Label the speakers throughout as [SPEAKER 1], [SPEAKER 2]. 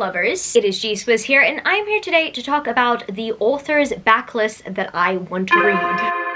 [SPEAKER 1] lovers, it is G-Swizz here, and I'm here today to talk about the author's backlist that I want to read.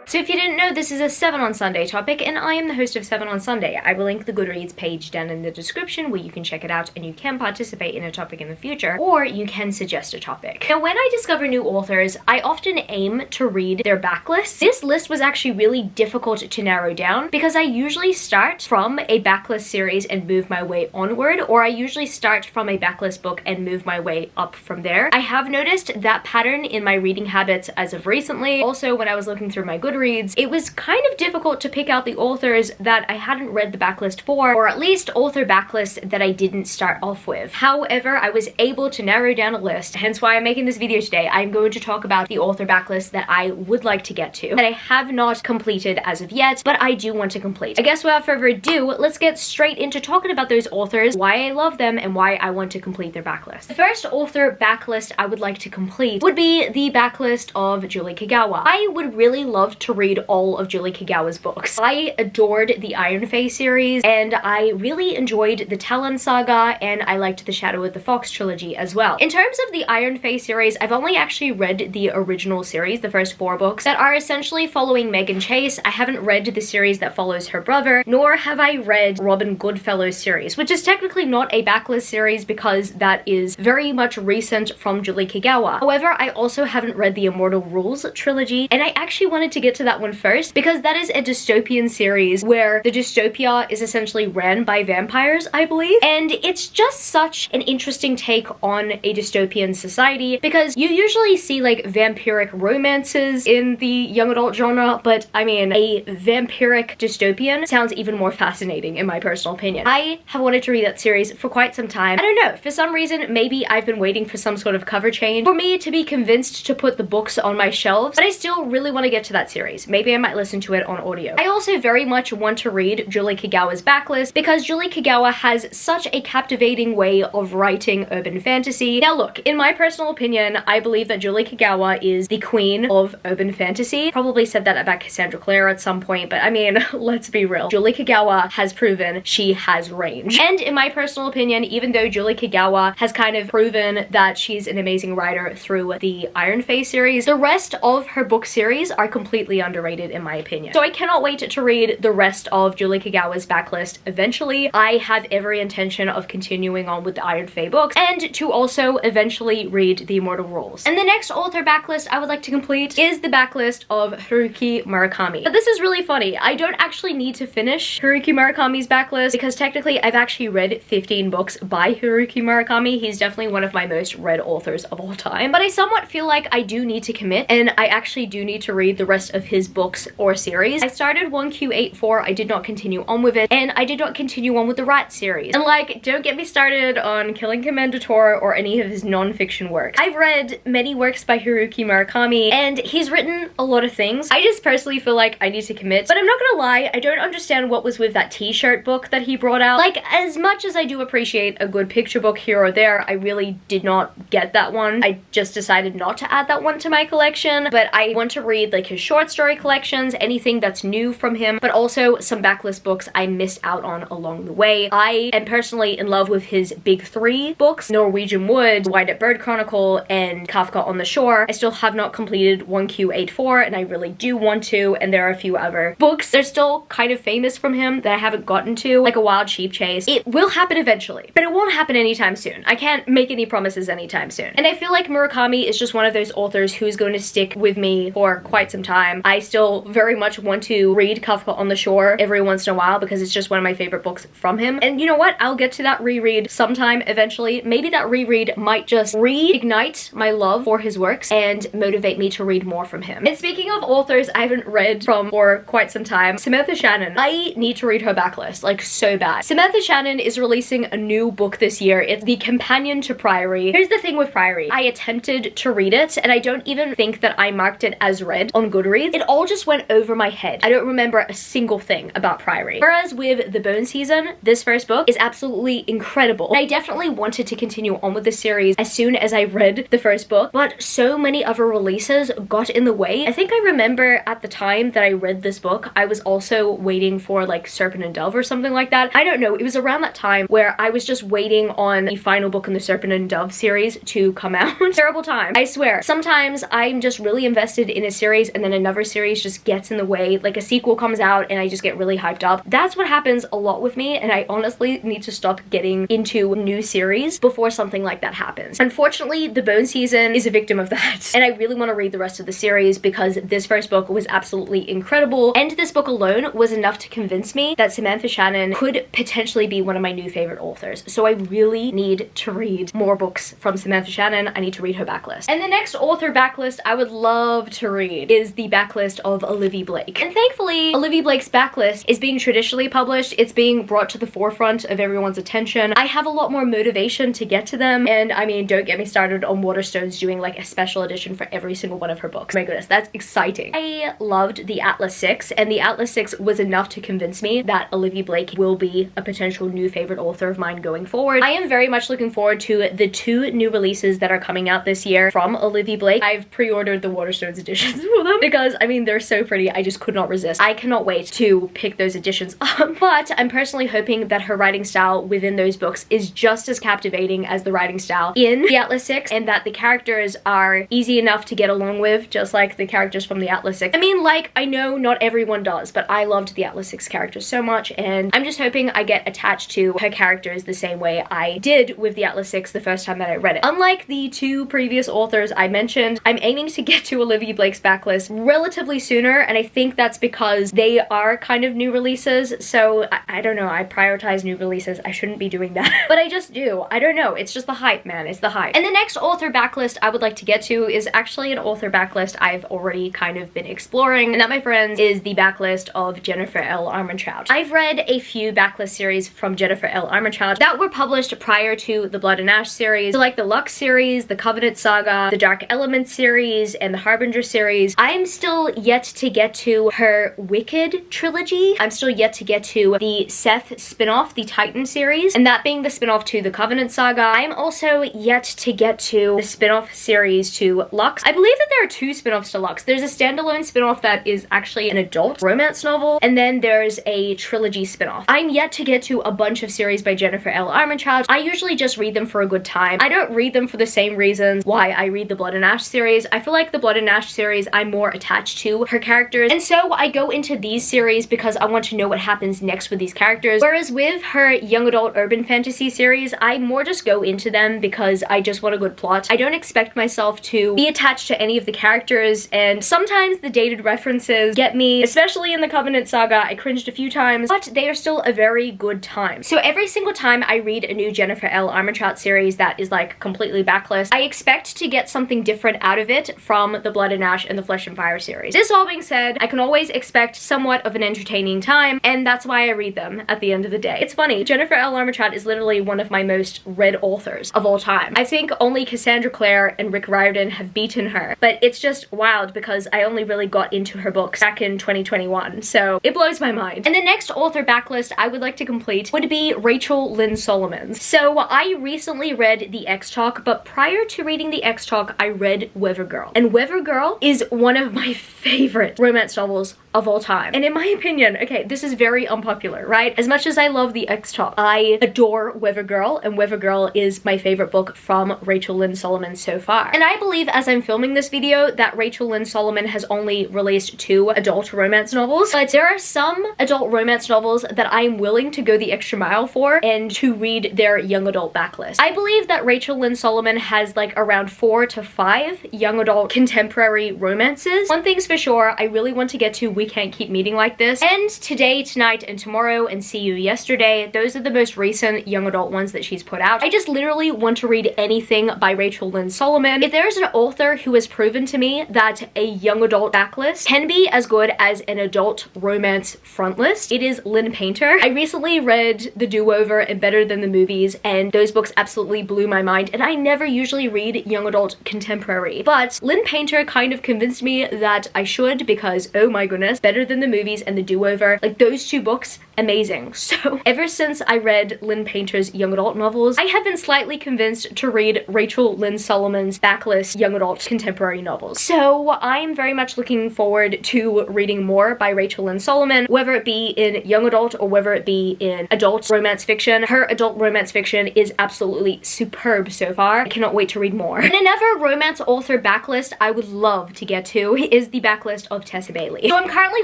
[SPEAKER 1] So if you didn't know, this is a 7 on Sunday topic, and I am the host of 7 on Sunday. I will link the Goodreads page down in the description where you can check it out and you can participate in a topic in the future, or you can suggest a topic. Now, when I discover new authors, I often aim to read their backlists. This list was actually really difficult to narrow down because I usually start from a backlist series and move my way onward, or I usually start from a backlist book and move my way up from there. I have noticed that pattern in my reading habits as of recently. Also, when I was looking through my Goodreads, it was kind of difficult to pick out the authors that I hadn't read the backlist for, or at least author backlists that I didn't start off with. However, I was able to narrow down a list, hence why I'm making this video today. I'm going to talk about the author backlist that I would like to get to, that I have not completed as of yet, but I do want to complete. I guess without further ado, let's get straight into talking about those authors, why I love them, and why I want to complete their backlist. The first author backlist I would like to complete would be the backlist of Julie Kagawa. I would really love to read all of Julie Kagawa's books. I adored the Iron Fae series, and I really enjoyed the Talon saga, and I liked the Shadow of the Fox trilogy as well. In terms of the Iron Fae series, I've only actually read the original series, the first 4 books, that are essentially following Megan Chase. I haven't read the series that follows her brother, nor have I read Robin Goodfellow's series, which is technically not a backlist series because that is very much recent from Julie Kagawa. However, I also haven't read the Immortal Rules trilogy, and I actually wanted to get to that one first because that is a dystopian series where the dystopia is essentially ran by vampires, I believe, and it's just such an interesting take on a dystopian society because you usually see like vampiric romances in the young adult genre, but I mean, a vampiric dystopian sounds even more fascinating in my personal opinion. I have wanted to read that series for quite some time. I don't know, for some reason, maybe I've been waiting for some sort of cover change for me to be convinced to put the books on my shelves, but I still really want to get to that series. Maybe I might listen to it on audio. I also very much want to read Julie Kagawa's backlist because Julie Kagawa has such a captivating way of writing urban fantasy. Now look, in my personal opinion, I believe that Julie Kagawa is the queen of urban fantasy. Probably said that about Cassandra Clare at some point, but I mean, let's be real. Julie Kagawa has proven she has range. And in my personal opinion, even though Julie Kagawa has kind of proven that she's an amazing writer through the Iron Fae series, the rest of her book series are completely underrated in my opinion. So I cannot wait to read the rest of Julie Kagawa's backlist eventually. I have every intention of continuing on with the Iron Fae books and to also eventually read the Immortal Rules. And the next author backlist I would like to complete is the backlist of Haruki Murakami. But this is really funny. I don't actually need to finish Haruki Murakami's backlist because technically I've actually read 15 books by Haruki Murakami. He's definitely one of my most read authors of all time. But I somewhat feel like I do need to commit, and I actually do need to read the rest of his books or series. I started 1Q84, I did not continue on with it, and I did not continue on with the Rat series. And like, don't get me started on Killing Commander Tor or any of his non-fiction works. I've read many works by Haruki Murakami, and he's written a lot of things. I just personally feel like I need to commit, but I'm not gonna lie, I don't understand what was with that t-shirt book that he brought out. Like, as much as I do appreciate a good picture book here or there, I really did not get that one. I just decided not to add that one to my collection, but I want to read like his short story collections, anything that's new from him, but also some backlist books I missed out on along the way. I am personally in love with his big 3 books, Norwegian Wood, White Bird Chronicle, and Kafka on the Shore. I still have not completed 1Q84, and I really do want to, and there are a few other books that are still kind of famous from him that I haven't gotten to, like A Wild Sheep Chase. It will happen eventually, but it won't happen anytime soon. I can't make any promises anytime soon. And I feel like Murakami is just one of those authors who's going to stick with me for quite some time. I still very much want to read Kafka on the Shore every once in a while because it's just one of my favorite books from him. And you know what? I'll get to that reread sometime eventually. Maybe that reread might just reignite my love for his works and motivate me to read more from him. And speaking of authors I haven't read from for quite some time, Samantha Shannon. I need to read her backlist, like so bad. Samantha Shannon is releasing a new book this year. It's the companion to Priory. Here's the thing with Priory. I attempted to read it and I don't even think that I marked it as read on Goodreads. Goodreads, it all just went over my head. I don't remember a single thing about Priory. Whereas with The Bone Season, this first book is absolutely incredible. I definitely wanted to continue on with the series as soon as I read the first book, but so many other releases got in the way. I think I remember at the time that I read this book, I was also waiting for like Serpent and Dove or something like that. I don't know, it was around that time where I was just waiting on the final book in the Serpent and Dove series to come out. Terrible time, I swear. Sometimes I'm just really invested in a series and then another series just gets in the way, like a sequel comes out and I just get really hyped up. That's what happens a lot with me, and I honestly need to stop getting into new series before something like that happens. Unfortunately, The Bone Season is a victim of that, and I really want to read the rest of the series because this first book was absolutely incredible, and this book alone was enough to convince me that Samantha Shannon could potentially be one of my new favorite authors. So I really need to read more books from Samantha Shannon. I need to read her backlist. And the next author backlist I would love to read is the backlist of Olivia Blake. And thankfully, Olivia Blake's backlist is being traditionally published. It's being brought to the forefront of everyone's attention. I have a lot more motivation to get to them, and I mean, don't get me started on Waterstones doing like a special edition for every single one of her books. Oh my goodness, that's exciting. I loved the Atlas 6, and the Atlas 6 was enough to convince me that Olivia Blake will be a potential new favorite author of mine going forward. I am very much looking forward to the 2 new releases that are coming out this year from Olivia Blake. I've pre-ordered the Waterstones editions for them because, I mean, they're so pretty. I just could not resist. I cannot wait to pick those editions up. But I'm personally hoping that her writing style within those books is just as captivating as the writing style in the Atlas 6, and that the characters are easy enough to get along with, just like the characters from the Atlas 6. I mean, like, I know not everyone does, but I loved the Atlas 6 characters so much, and I'm just hoping I get attached to her characters the same way I did with the Atlas 6 the first time that I read it. Unlike the 2 previous authors I mentioned, I'm aiming to get to Olivia Blake's backlist relatively sooner, and I think that's because they are kind of new releases, so I don't know, I prioritize new releases. I shouldn't be doing that, but I just do. I don't know, it's just the hype, man, it's the hype. And the next author backlist I would like to get to is actually an author backlist I've already kind of been exploring, and that, my friends, is the backlist of Jennifer L Armentrout. I've read a few backlist series from Jennifer L Armentrout that were published prior to the Blood and Ash series, so like the Lux series, the Covenant Saga, the Dark Elements series, and the Harbinger series. I am still yet to get to her Wicked trilogy. I'm still yet to get to the Seth spin-off, the Titan series, and that being the spin-off to the Covenant Saga. I'm also yet to get to the spin-off series to Lux. I believe that there are 2 spin-offs to Lux. There's a standalone spin-off that is actually an adult romance novel, and then there's a trilogy spin-off. I'm yet to get to a bunch of series by Jennifer L Armentrout. I usually just read them for a good time. I don't read them for the same reasons why I read the Blood and Ash series. I feel like the Blood and Ash series, I'm more attached to her characters, and so I go into these series because I want to know what happens next with these characters. Whereas with her young adult urban fantasy series, I more just go into them because I just want a good plot. I don't expect myself to be attached to any of the characters, and sometimes the dated references get me, especially in the Covenant Saga. I cringed a few times, but they are still a very good time. So every single time I read a new Jennifer L Armentrout series that is like completely backlist, I expect to get something different out of it from the Blood and Ash and the Flesh and Fire series. This all being said, I can always expect somewhat of an entertaining time, and that's why I read them at the end of the day. It's funny, Jennifer L Armentrout is literally one of my most read authors of all time. I think only Cassandra Clare and Rick Riordan have beaten her, but it's just wild because I only really got into her books back in 2021, so it blows my mind. And the next author backlist I would like to complete would be Rachel Lynn Solomon's. So I recently read The X-Talk, but prior to reading The X-Talk, I read Weather Girl. And Weather Girl is one of my favorite romance novels of all time. And in my opinion, okay, this is very unpopular, right? As much as I love The X-Talk, I adore Weather Girl, and Weather Girl is my favorite book from Rachel Lynn Solomon so far. And I believe, as I'm filming this video, that Rachel Lynn Solomon has only released 2 adult romance novels, but there are some adult romance novels that I'm willing to go the extra mile for and to read their young adult backlist. I believe that Rachel Lynn Solomon has like around 4 to 5 young adult contemporary romances. One thing's for sure, I really want to get to we can't keep meeting like this. And Today, Tonight, and Tomorrow, and See You Yesterday, those are the most recent young adult ones that she's put out. I just literally want to read anything by Rachel Lynn Solomon. If there is an author who has proven to me that a young adult backlist can be as good as an adult romance frontlist, it is Lynn Painter. I recently read The Do-Over and Better Than the Movies, and those books absolutely blew my mind, and I never usually read young adult contemporary, but Lynn Painter kind of convinced me that I should, because oh my goodness, Better Than the Movies and The Do-Over, like those two books, amazing. So ever since I read Lynn Painter's young adult novels, I have been slightly convinced to read Rachel Lynn Solomon's backlist young adult contemporary novels. So I'm very much looking forward to reading more by Rachel Lynn Solomon, whether it be in young adult or whether it be in adult romance fiction. Her adult romance fiction is absolutely superb so far. I cannot wait to read more. And another romance author backlist I would love to get to is the backlist of Tessa Bailey. So I'm currently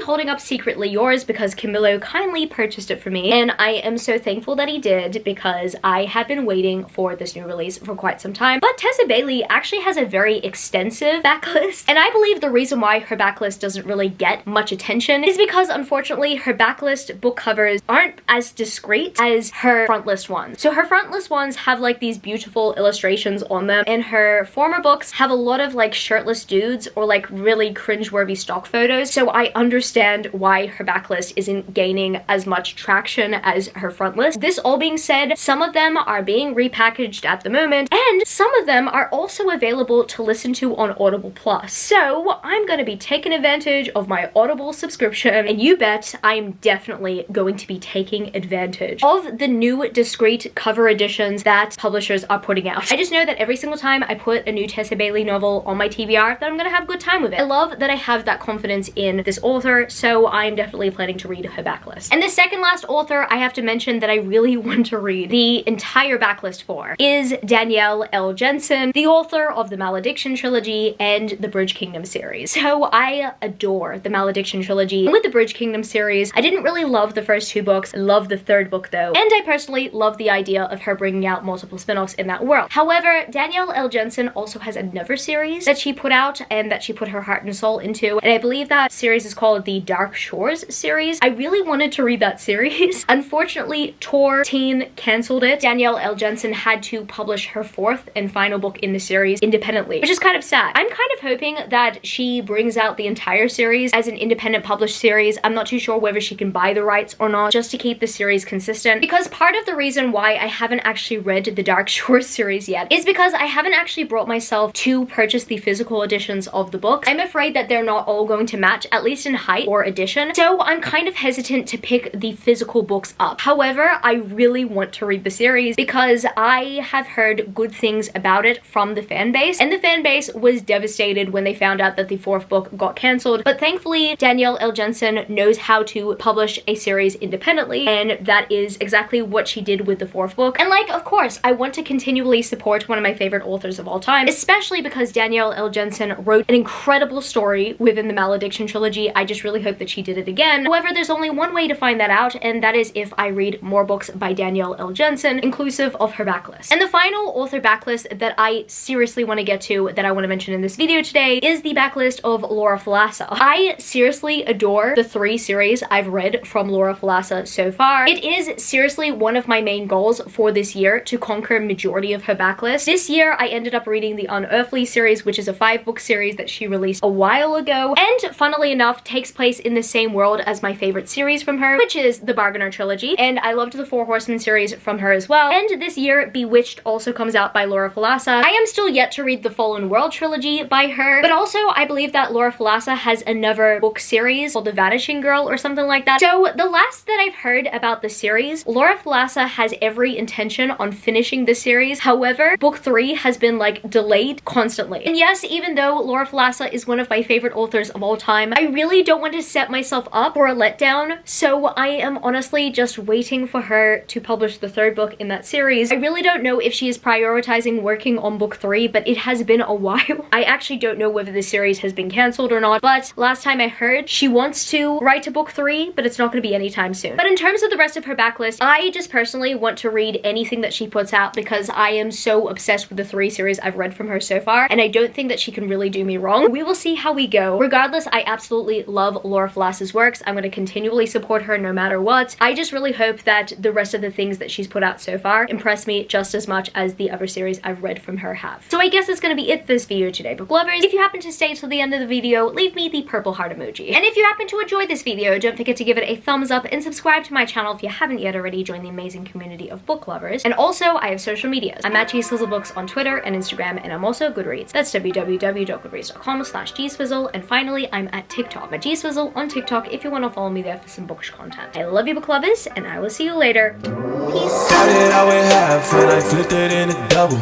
[SPEAKER 1] holding up Secretly Yours because Camilo kindly purchased it for me, and I am so thankful that he did because I had been waiting for this new release for quite some time. But Tessa Bailey actually has a very extensive backlist, and I believe the reason why her backlist doesn't really get much attention is because unfortunately her backlist book covers aren't as discreet as her frontlist ones. So her frontlist ones have like these beautiful illustrations on them, and her former books have a lot of like shirtless dudes or like really cringeworthy stock photos. So I understand why her backlist isn't gaining as much traction as her frontlist. This all being said, some of them are being repackaged at the moment, and some of them are also available to listen to on Audible Plus. So I'm going to be taking advantage of my Audible subscription, and you bet I'm definitely going to be taking advantage of the new discreet cover editions that publishers are putting out. I just know that every single time I put a new Tessa Bailey novel on my TBR, that I'm gonna have a good time with it. I love that I have that confidence in this author, so I'm definitely planning to read her backlist. And the second last author I have to mention that I really want to read the entire backlist for is Danielle L Jensen, the author of the Malediction trilogy and the Bridge Kingdom series. So I adore the Malediction trilogy. And with the Bridge Kingdom series, I didn't really love the first two books. I love the third book though, and I personally love the idea of her bringing out multiple spin-offs in that world. However, Danielle L Jensen also has another series that she put out and that she put her heart and soul into, and I believe that series is called the Dark Shores series. I really wanted to read that series. Unfortunately, Tor Teen cancelled it. Danielle L Jensen had to publish her fourth and final book in the series independently, which is kind of sad. I'm kind of hoping that she brings out the entire series as an independent published series. I'm not too sure whether she can buy the rights or not, just to keep the series consistent, because part of the reason why I haven't actually read the Dark Shores series yet is because I haven't actually brought myself to purchase the physical editions of the books. I'm afraid that they're not all going to match, at least in height or edition, so I'm kind of hesitant to pick the physical books up. However, I really want to read the series because I have heard good things about it from the fan base, and the fan base was devastated when they found out that the fourth book got cancelled. But thankfully, Danielle L Jensen knows how to publish a series independently, and that is exactly what she did with the fourth book. And like, of course, I want to continually support one of my favorite authors of all time, especially because Danielle L Jensen wrote an incredible story within the Malediction trilogy. I just really hope that she did it again. However, there's only one way to find that out, and that is if I read more books by Danielle L Jensen, inclusive of her backlist. And the final author backlist that I seriously want to get to, that I want to mention in this video today, is the backlist of Laura Thalassa. I seriously adore the 3 series I've read from Laura Thalassa so far. It is seriously one of my main goals for this year to conquer majority of her backlist. This year I ended up reading the Unearthly series, which is a 5-book series that she released a while ago, and funnily enough takes place in the same world as my favorite series from her, which is the Bargainer trilogy, and I loved the 4 Horsemen series from her as well. And this year Bewitched also comes out by Laura Thalassa. I am still yet to read the Fallen World trilogy by her, but also I believe that Laura Thalassa has another book series called The Vanishing Girl or something like that. So the last that I've heard about the series, Laura Thalassa has every intention on finishing the series. However, book 3 has been like delayed constantly. And yes, even though Laura Thalassa is one of my favorite authors of all time, I really don't want to set myself up for a letdown, so I'm I am honestly just waiting for her to publish the third book in that series. I really don't know if she is prioritizing working on book 3, but it has been a while. I actually don't know whether the series has been cancelled or not, but last time I heard, she wants to write a book 3, but it's not going to be anytime soon. But in terms of the rest of her backlist, I just personally want to read anything that she puts out because I am so obsessed with the 3 series I've read from her so far, and I don't think that she can really do me wrong. We will see how we go. Regardless, I absolutely love Laura Thalassa's works. I'm going to continually support her no matter what. I just really hope that the rest of the things that she's put out so far impress me just as much as the other series I've read from her have. So I guess that's going to be it for this video today, book lovers. If you happen to stay till the end of the video, leave me the purple heart emoji. And if you happen to enjoy this video, don't forget to give it a thumbs up and subscribe to my channel if you haven't yet already. Join the amazing community of book lovers. And also, I have social medias. I'm at GSwizzleBooks on Twitter and Instagram, and I'm also Goodreads. That's www.goodreads.com/gswizzle. And finally, I'm at TikTok. I'm at GSwizzle on TikTok if you want to follow me there for some bookish content. I love you, book lovers, and I will see you later. Peace.
[SPEAKER 2] Started out with half and I flipped it into double.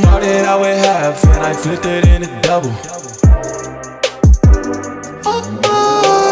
[SPEAKER 2] Started out with half and I flipped it into double.